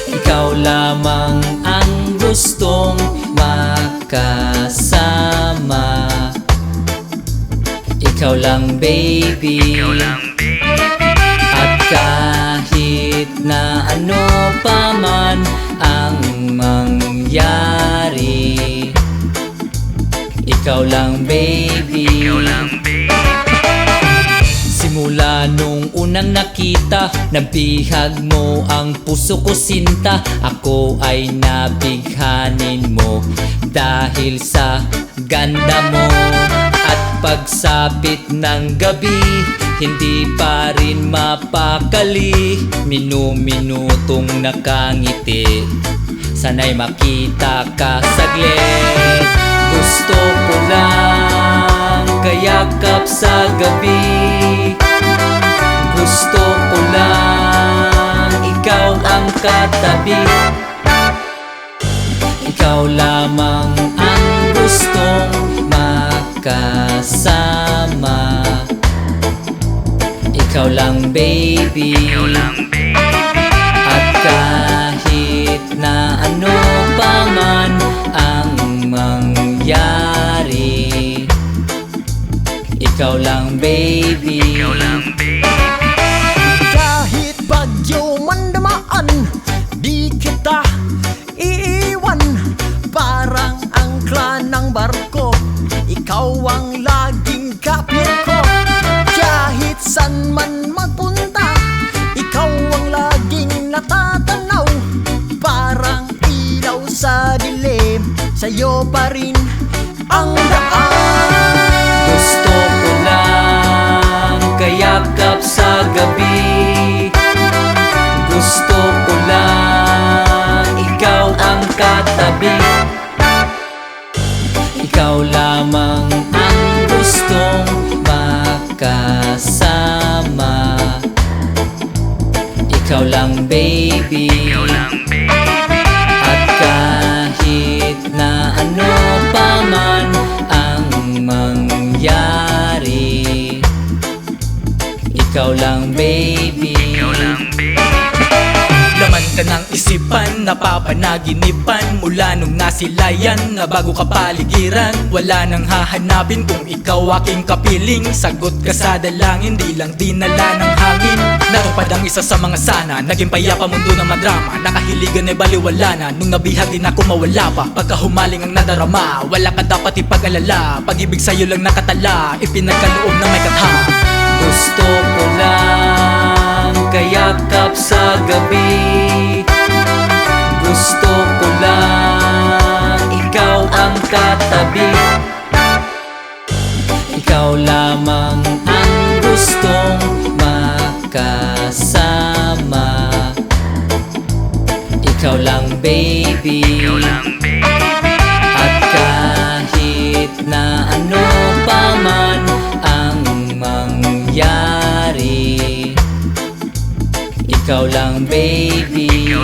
Ikaw lamang ang gustong makasama. Ikaw lang baby, at kahit na ano pa man ang mangyari, ikaw lang baby. Simula nung unang nakita, nabihag mo ang puso ko sinta. Ako ay nabighanin mo dahil sa ganda mo. At pagsapit ng gabi, hindi pa rin mapakali. Minu-minutong nakangiti, sana'y makita ka saglit. Gusto ko lang kayakap sa gabi. Gusto ko lang ikaw ang katabi. Ikaw lamang ang gustong makasama. Ikaw lang baby, at kahit na ano pa man ang mangyari, ikaw lang baby. Kahit bagyo man dumaan, di kita iiwan. Parang angkla ng barko, ikaw ang laging kapit ko. Kahit san man magpunta, ikaw ang laging natatanaw. Parang ilaw sa dilim, sa'yo pa rin ang daan. Gusto ko lang kayakap sa gabi. Gusto ko lang ikaw ang katabi. Ikaw lamang ang gustong makasama. Ikaw lang baby, at kahit na ano pa man ang mangyari, ikaw lang baby. Laman ka ng isipan, napapanaginipan mula nung nasilayan na bago ka paligiran. Wala nang hahanapin kung ikaw aking kapiling. Sagot ka sa dalangin, di lang dinala ng hangin. Natupad ang isa sa mga sana, naging payapa mundo ng madrama. Nakahiligan ay baliwala na, nung nabihag din ako mawala pa. Pagka humaling ang nadarama, wala ka dapat ipag-alala. Pag-ibig sa'yo lang nakatala, ipinagkaloob na may katha. Gusto ko lang kayakap sa gabi. Gusto ko lang ikaw ang katabi. Ikaw lamang ang gustong makasama. Ikaw lang baby, at kahit na ano pa man ang mangyari, ikaw lang baby.